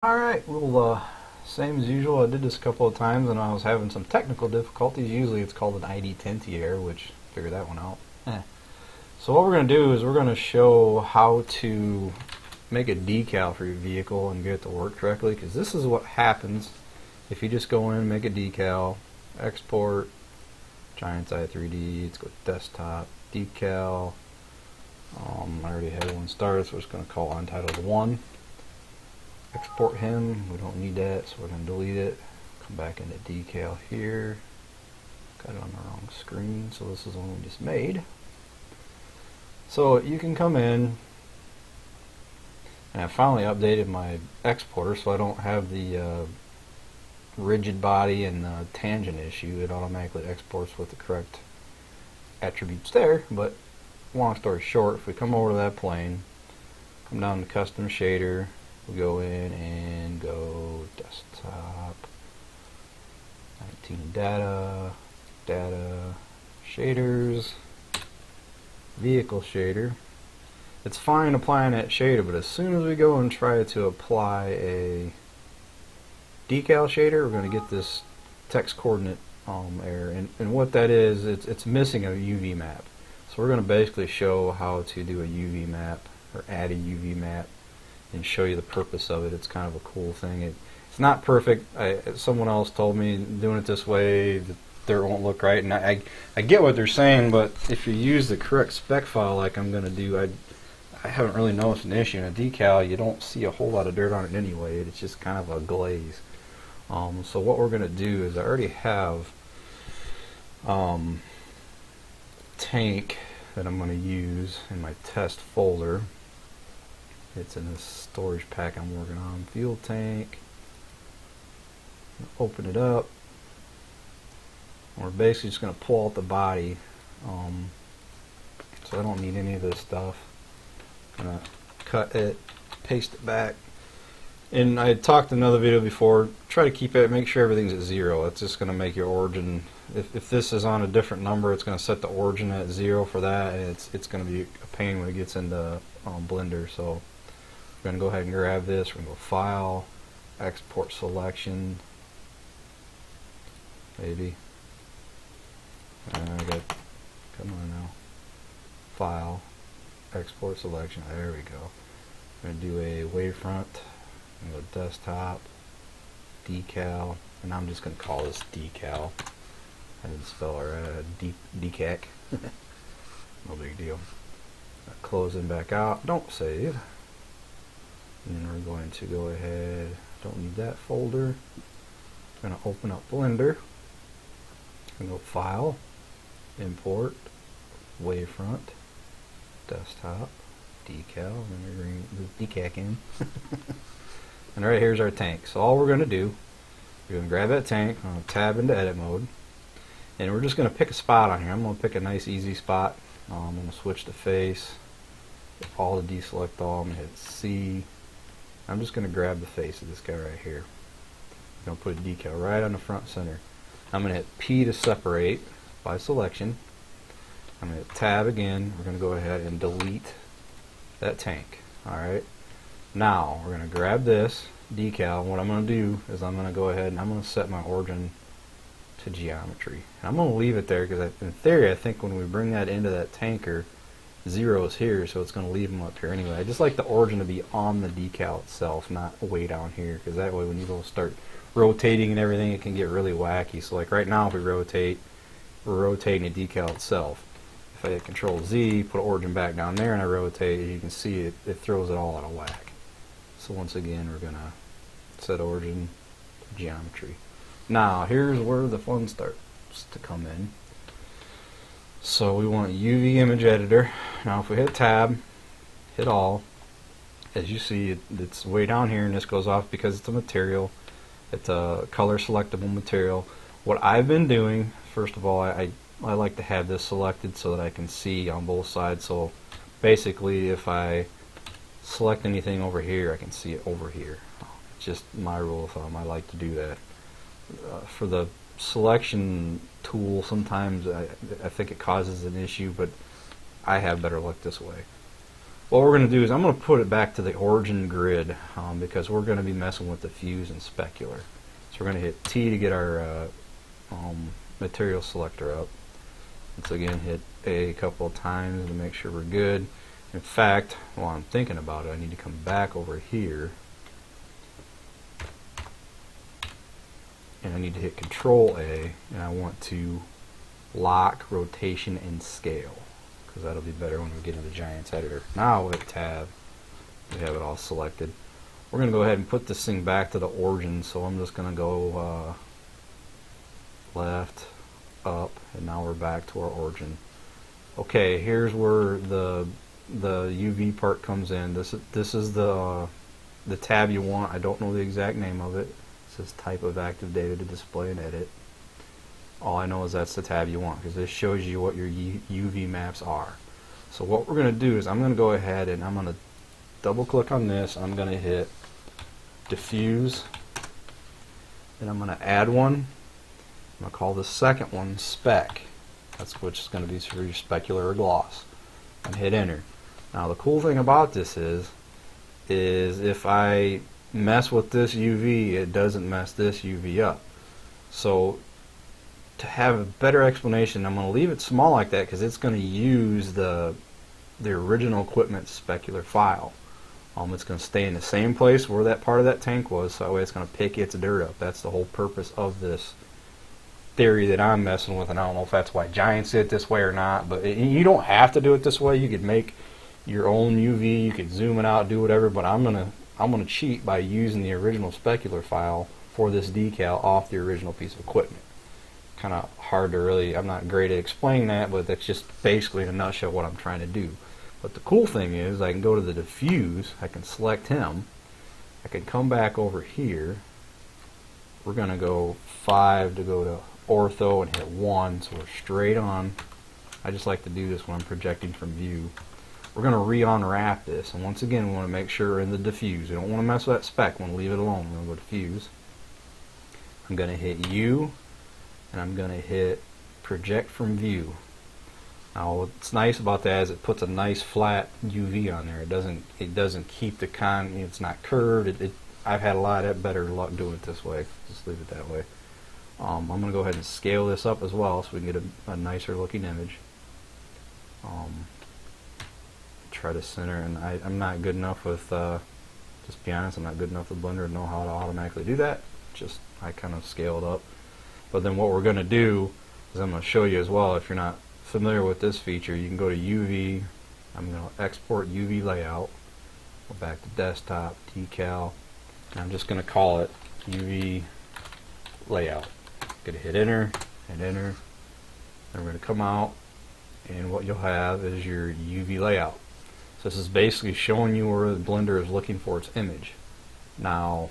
Alright, well, same as usual. I did this a couple of times and I was having some technical difficulties. Usually it's called an ID10T error, which figured that one out. So what we're going to do is we're going to show how to make a decal for your vehicle and get it to work correctly, because this is what happens if you just go in, make a decal, export, Giant's Eye 3D, let's go desktop, decal. I already had one started, so we're just going to call untitled 1. Export him, we don't need that, so we're going to delete it. Come back into decal here. Got it on the wrong screen, so this is the one we just made. So you can come in, and I finally updated my exporter so I don't have the rigid body and the tangent issue. It automatically exports with the correct attributes there, but long story short, if we come over to that plane, come down to custom shader, we go in and go desktop, 19 data, shaders, vehicle shader. It's fine applying that shader, but as soon as we go and try to apply a decal shader, we're going to get this text coordinate error. And what that is, it's missing a UV map. So we're going to basically show how to do a UV map, or add a UV map, and show you the purpose of it. It's kind of a cool thing. It's not perfect. Someone else told me doing it this way, the dirt won't look right, and I get what they're saying, but if you use the correct spec file like I'm going to do, I haven't really noticed an issue. In a decal, you don't see a whole lot of dirt on it anyway. It's just kind of a glaze. So what we're going to do is I already have tank that I'm going to use in my test folder. It's in this storage pack I'm working on. Fuel tank. Open it up. We're basically just going to pull out the body. So I don't need any of this stuff. I'm going to cut it, paste it back. And I had talked in another video before, try to keep it, make sure everything's at 0. It's just going to make your origin, if this is on a different number, it's going to set the origin at 0 for that, and it's going to be a pain when it gets into Blender. So we're going to go ahead and grab this. We're going to go File, Export Selection, maybe. I got, come on now. File, Export Selection. There we go. I'm going to do a wavefront. I'm going to go Desktop, Decal, and I'm just going to call this Decal. I didn't spell it decac. No big deal. Closing back out. Don't save. And we're going to go ahead, don't need that folder. I'm going to open up Blender. I'm going to go File, Import, Wavefront, Desktop, Decal, and we're going to move decac in. And right here's our tank. So all we're going to do, we're going to grab that tank, I'm going to tab into edit mode, and we're just going to pick a spot on here. I'm going to pick a nice easy spot. I'm going to switch to face, all to deselect all, I'm going to hit C. I'm just going to grab the face of this guy right here. I'm going to put a decal right on the front center. I'm going to hit P to separate by selection. I'm going to hit tab again. We're going to go ahead and delete that tank. Alright. Now we're going to grab this decal. What I'm going to do is I'm going to go ahead and I'm going to set my origin to geometry. And I'm going to leave it there because in theory I think when we bring that into that tanker, 0 is here, so it's going to leave them up here anyway. I just like the origin to be on the decal itself, not way down here, because that way when you go start rotating and everything, it can get really wacky. So like right now, if we rotate, we're rotating the decal itself. If I hit Control Z, put origin back down there, and I rotate, you can see it throws it all out of whack. So once again, we're going to set origin to geometry. Now here's where the fun starts to come in. So we want UV image editor. Now if we hit tab, hit all, as you see it's way down here, and this goes off because it's a material. It's a color selectable material. What I've been doing, first of all, I like to have this selected so that I can see on both sides. So basically if I select anything over here, I can see it over here. It's just my rule of thumb. I like to do that. For the selection tool, sometimes I think it causes an issue, but I have better luck this way. what we're going to do is I'm going to put it back to the origin grid because we're going to be messing with diffuse and specular. So we're going to hit T to get our material selector up. Once again, hit A a couple of times to make sure we're good. In fact, while I'm thinking about it, I need to come back over here and I need to hit Control A, and I want to lock rotation and scale because that'll be better when we get into the Giants editor. Now with Tab, we have it all selected. We're going to go ahead and put this thing back to the origin, so I'm just going to go left, up, and now we're back to our origin. Okay, here's where the UV part comes in. This is the tab you want. I don't know the exact name of it. It says type of active data to display and edit. All I know is that's the tab you want because this shows you what your UV maps are. So what we're going to do is I'm going to go ahead and I'm going to double click on this. I'm going to hit diffuse, and I'm going to add one. I'm going to call the second one Spec. That's which is going to be for your specular or gloss. And hit enter. Now the cool thing about this is if I mess with this UV, it doesn't mess this UV up. So to have a better explanation, I'm going to leave it small like that because it's going to use the original equipment specular file. It's going to stay in the same place where that part of that tank was, so that way it's going to pick its dirt up. That's the whole purpose of this theory that I'm messing with, and I don't know if that's why Giants did it this way or not, but you don't have to do it this way. You could make your own UV, you could zoom it out, do whatever, but I'm gonna cheat by using the original specular file for this decal off the original piece of equipment. Kind of hard to really, I'm not great at explaining that, but that's just basically in a nutshell what I'm trying to do. But the cool thing is I can go to the diffuse, I can select him, I can come back over here. We're going to go 5 to go to ortho and hit 1, so we're straight on. I just like to do this when I'm projecting from view. We're going to re-unwrap this, and once again we want to make sure we're in the diffuse. We don't want to mess with that spec, we want to leave it alone. We're going to go diffuse. I'm going to hit U, and I'm going to hit project from view. Now what's nice about that is it puts a nice flat UV on there. It doesn't keep the it's not curved. I've had a lot of better luck doing it this way. Just leave it that way. I'm going to go ahead and scale this up as well so we can get a nicer looking image. Try to center, and I'm not good enough with, just be honest, I'm not good enough with Blender to know how to automatically do that. I kind of scaled up. But then what we're going to do is I'm going to show you as well. If you're not familiar with this feature, you can go to UV. I'm going to export UV layout. Go back to desktop, decal. And I'm just going to call it UV layout. Going to hit enter and enter. And we're going to come out, and what you'll have is your UV layout. So this is basically showing you where the Blender is looking for its image. Now,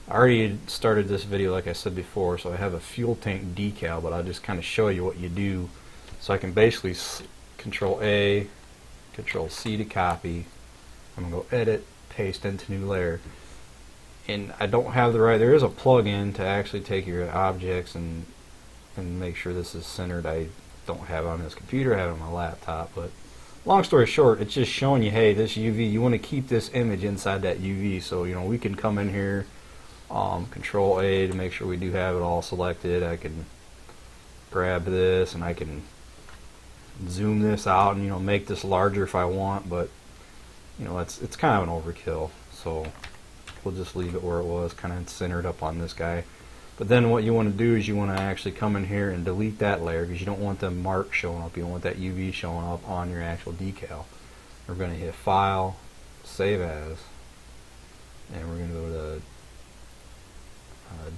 I already started this video like I said before, so I have a fuel tank decal, but I'll just kind of show you what you do. So I can basically Control A, Control C to copy. I'm going to go edit, paste into new layer. And I don't have there is a plug-in to actually take your objects and make sure this is centered. I don't have it on this computer, I have it on my laptop, but long story short, it's just showing you, hey, this UV, you want to keep this image inside that UV. So we can come in here, Control A to make sure we do have it all selected. I can grab this and I can zoom this out and make this larger if I want, but it's kind of an overkill, so we'll just leave it where it was, kind of centered up on this guy. But then what you want to do is you want to actually come in here and delete that layer because you don't want the mark showing up. You don't want that UV showing up on your actual decal. We're going to hit File, Save As, and we're going to go to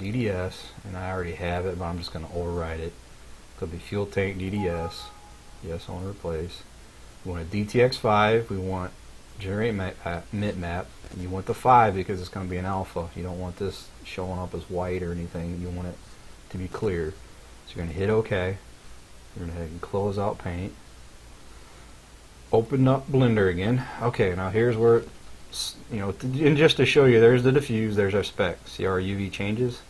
DDS, and I already have it, but I'm just going to override it. Could be Fuel Tank DDS. Yes, I want to replace. We want a DTX5. We want Generate Bitmap. And you want the 5 because it's going to be an alpha. You don't want this showing up as white or anything. You want it to be clear. So you're going to hit OK. You're going to head and close out Paint. Open up Blender again. Okay, now here's where and just to show you, there's the diffuse, there's our spec. See how our UV changes?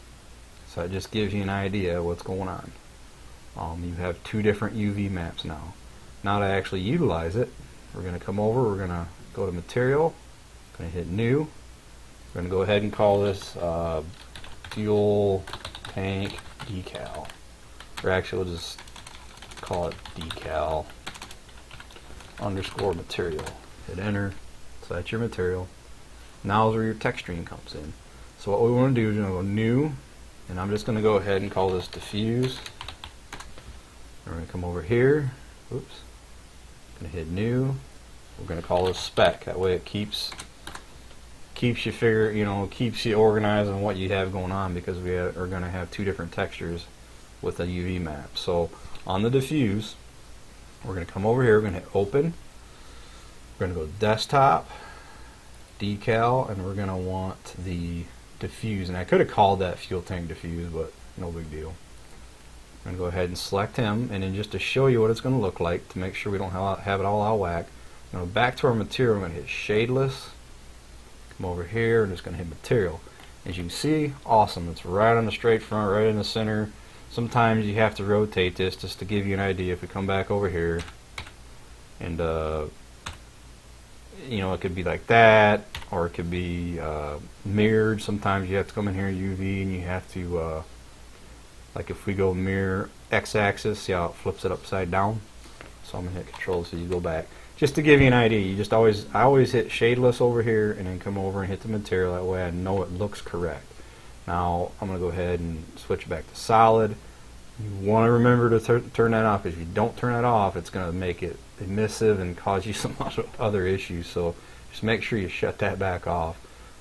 So it just gives you an idea of what's going on. You have 2 different UV maps now. Now to actually utilize it, we're going to come over, we're going to go to material, going to hit new. We're going to go ahead and call this fuel tank decal, or actually we'll just call it decal underscore material. Hit enter. So that's your material. Now is where your text stream comes in. So what we want to do is go new, and I'm just going to go ahead and call this diffuse. We're going to come over here. Oops. Going to hit new. We're going to call this spec. That way it keeps you keeps you organized on what you have going on, because we are going to have two different textures with a UV map. So on the diffuse, we're going to come over here. We're going to hit open. We're going to go desktop, decal, and we're going to want the diffuse. And I could have called that fuel tank diffuse, but no big deal. I'm going to go ahead and select him, and then just to show you what it's going to look like, to make sure we don't have it all out of whack, I'm going to go back to our material. I'm going to hit shadeless. Come over here and just going to hit material. As you can see, awesome. It's right on the straight front, right in the center. Sometimes you have to rotate this just to give you an idea. If we come back over here, and it could be like that, or it could be mirrored. Sometimes you have to come in here UV, and you have to like if we go mirror x-axis, see how it flips it upside down. So I'm gonna hit control so you go back. Just to give you an idea, I always hit shadeless over here and then come over and hit the material. That way I know it looks correct. Now I'm going to go ahead and switch back to solid. You want to remember to turn that off. If you don't turn that off, it's going to make it emissive and cause you some other issues. So just make sure you shut that back off.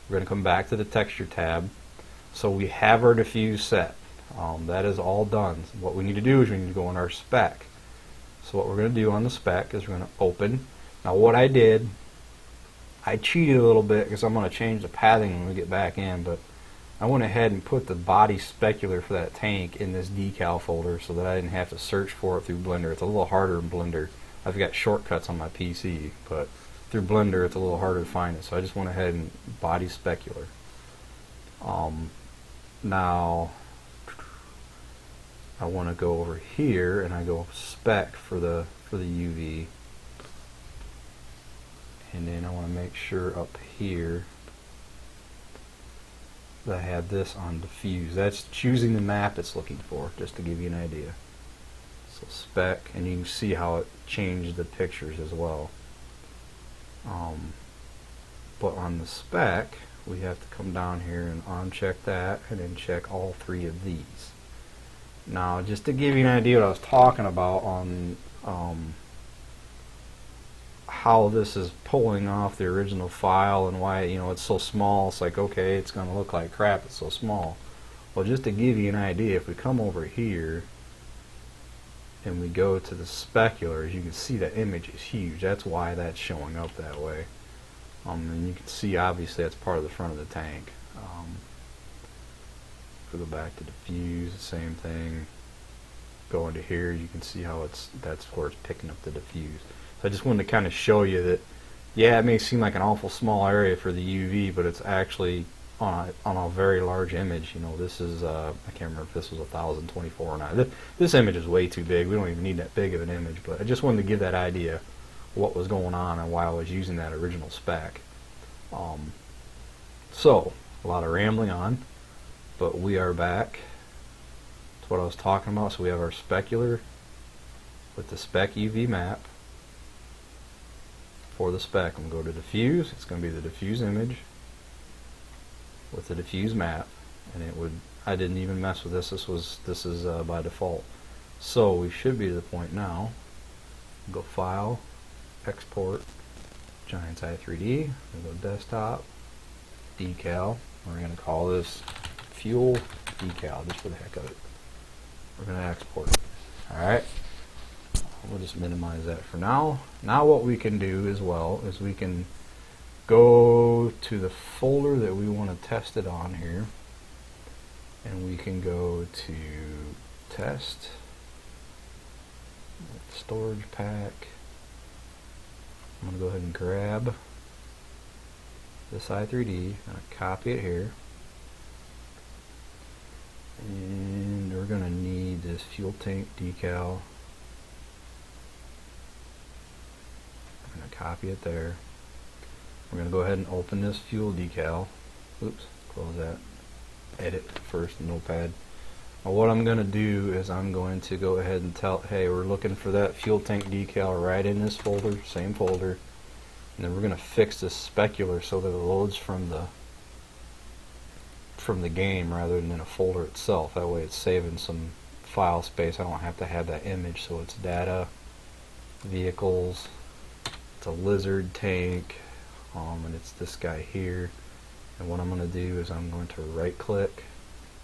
We're going to come back to the texture tab. So we have our diffuse set. That is all done. So what we need to do is we need to go on our spec. So what we're going to do on the spec is we're going to open. Now what I did, I cheated a little bit because I'm going to change the pathing when we get back in, but I went ahead and put the body specular for that tank in this decal folder so that I didn't have to search for it through Blender. It's a little harder in Blender. I've got shortcuts on my PC, but through Blender it's a little harder to find it. So I just went ahead and body specular. Now I want to go over here and I go spec for the UV, and then I want to make sure up here that I have this on diffuse. That's choosing the map it's looking for, just to give you an idea. So spec, and you can see how it changed the pictures as well. But on the spec, we have to come down here and uncheck that, and then check all three of these. Now, just to give you an idea what I was talking about on how this is pulling off the original file and why it's so small. It's like, okay, it's going to look like crap, it's so small. Well, just to give you an idea, if we come over here and we go to the specular, as you can see, that image is huge. That's why that's showing up that way. And you can see, obviously, that's part of the front of the tank. If we go back to diffuse, the same thing. Go into here, you can see how that's where it's picking up the diffuse. So I just wanted to kind of show you that, yeah, it may seem like an awful small area for the UV, but it's actually on a very large image. This is I can't remember if this was 1024 or not. This image is way too big. We don't even need that big of an image, but I just wanted to give that idea what was going on and why I was using that original spec. So a lot of rambling on, but we are back. That's what I was talking about. So we have our specular with the spec UV map for the spec. I'm going to go to diffuse. It's going to be the diffuse image with the diffuse map, and I didn't even mess with this. This is by default. So we should be to the point now. Go file, export, Giants i3D. We'll go desktop, decal. We're going to call this fuel decal just for the heck of it. We're going to export it. Alright, we'll just minimize that for now. Now what we can do as well is we can go to the folder that we want to test it on here, and we can go to test, storage pack. I'm going to go ahead and grab this i3D, I'm going to copy it here, and we're going to need this fuel tank decal. I'm going to copy it there. We're going to go ahead and open this fuel decal. Oops, close that. Edit first, notepad. Now what I'm going to do is I'm going to go ahead and tell, hey, we're looking for that fuel tank decal right in this folder, same folder. And then we're going to fix this specular so that it loads from the game rather than in a folder itself. That way it's saving some file space. I don't have to have that image. So it's data, vehicles, it's a lizard tank, and it's this guy here. And what I'm going to do is I'm going to right click,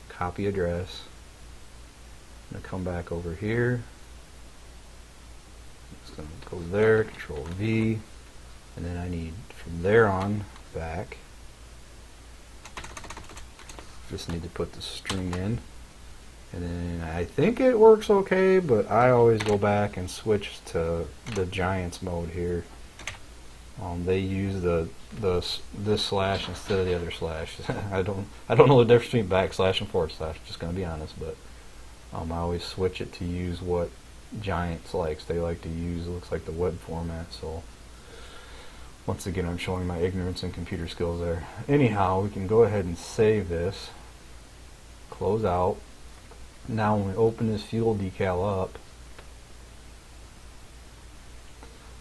copy address. I'm going to come back over here. It's going to go there, Control V. And then I need from there on back. Just need to put the string in. And then I think it works okay, but I always go back and switch to the Giants mode here. They use this slash instead of the other slash. I don't know the difference between backslash and forward slash. Just gonna be honest, but I always switch it to use what Giants likes. They like to use, it looks like, the web format. So once again, I'm showing my ignorance in computer skills there. Anyhow, we can go ahead and save this. Close out. Now when we open this fuel decal up,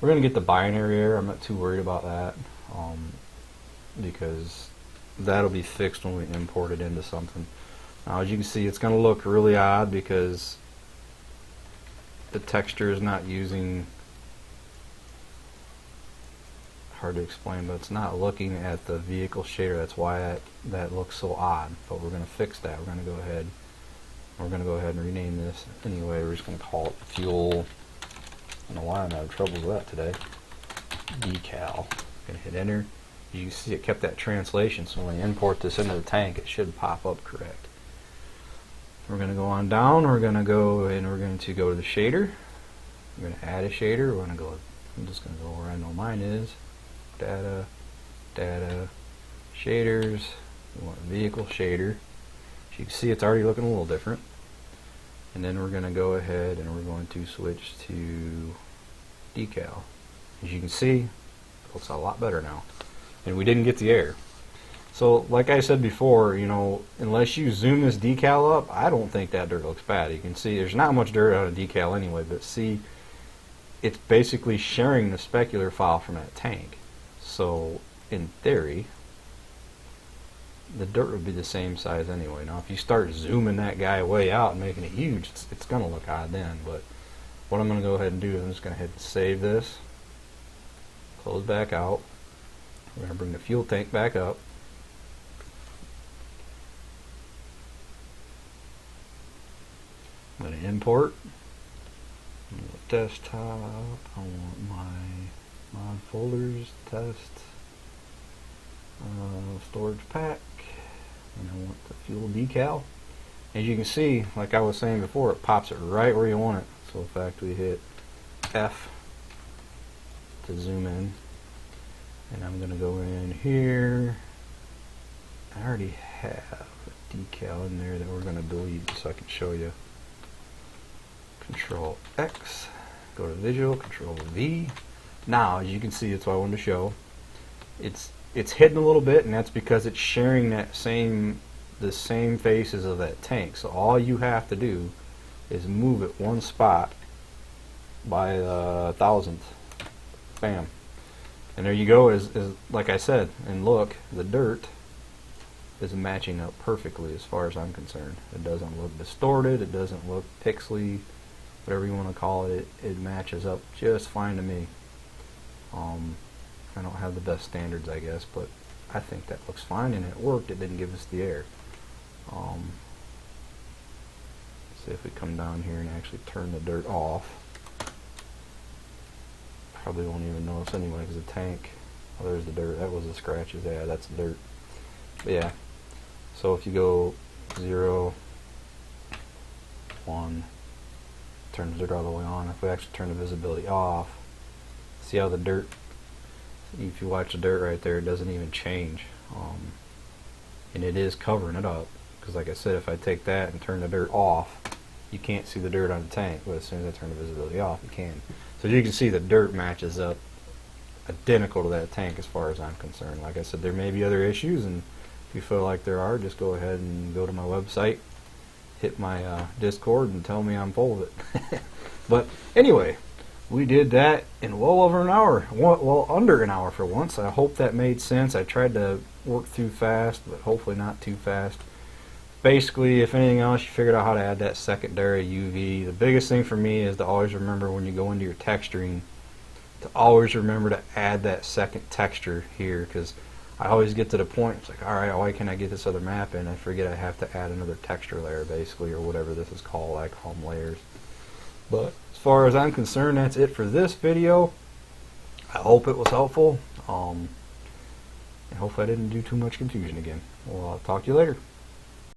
we're going to get the binary error. I'm not too worried about that because that'll be fixed when we import it into something. Now as you can see, it's going to look really odd because the texture is not using, hard to explain, but it's not looking at the vehicle shader. That's why that looks so odd. But we're going to fix that. We're going to go ahead. We're going to go ahead and rename this. Anyway, we're just going to call it fuel. I don't know why I'm having trouble with that today. Decal. Going to hit enter. You can see it kept that translation, so when you import this into the tank, it should pop up correct. We're going to go on down. We're going to go and we're going to go to the shader. We're going to add a shader. We're going to go. I'm just going to go where I know mine is. Data, data, shaders. We want vehicle shader. As you can see, it's already looking a little different. And then we're going to go ahead and we're going to switch to decal. As you can see, it looks a lot better now. And we didn't get the error. So like I said before, you know, unless you zoom this decal up, I don't think that dirt looks bad. You can see there's not much dirt on a decal anyway, but see, it's basically sharing the specular file from that tank. So in theory, the dirt would be the same size anyway. Now if you start zooming that guy way out and making it huge, it's going to look odd then. But what I'm going to go ahead and do is I'm just going to hit save this, close back out. We're going to bring the fuel tank back up. I'm going to import. Desktop. I want my mod folders, test, storage pack, and I want the fuel decal. As you can see, like I was saying before, it pops it right where you want it. So in fact, we hit F to zoom in, and I'm going to go in here. I already have a decal in there that we're going to delete so I can show you. Control X, go to visual, Control V. Now, as you can see, that's what I wanted to show. It's hidden a little bit, and that's because it's sharing the same faces of that tank. So all you have to do is move it one spot by the thousandth. Bam. And there you go. Is like I said, and look, the dirt is matching up perfectly as far as I'm concerned. It doesn't look distorted. It doesn't look pixely. Whatever you want to call it, it matches up just fine to me. I don't have the best standards, I guess, but I think that looks fine, and it worked. It didn't give us the error. See if we come down here and actually turn the dirt off. Probably won't even notice anyway because the tank, oh, there's the dirt. That was the scratches. Yeah, that's the dirt. But yeah, so if you go 0, 1, turn the dirt all the way on. If we actually turn the visibility off, see how the dirt, if you watch the dirt right there, it doesn't even change. And it is covering it up. Because like I said, if I take that and turn the dirt off, you can't see the dirt on the tank. But as soon as I turn the visibility off, you can. So you can see the dirt matches up identical to that tank as far as I'm concerned. Like I said, there may be other issues, and if you feel like there are, just go ahead and go to my website, hit my Discord, and tell me I'm full of it. But anyway, we did that in well over an hour, well under an hour for once. I hope that made sense. I tried to work through fast, but hopefully not too fast. Basically, if anything else, you figured out how to add that secondary UV. The biggest thing for me is to always remember when you go into your texturing, to always remember to add that second texture here, because I always get to the point, it's like, alright, why can't I get this other map in? I forget I have to add another texture layer, basically, or whatever this is called. I call them layers. But as far as I'm concerned, that's it for this video. I hope it was helpful. And hopefully I didn't do too much confusion again. Well, I'll talk to you later.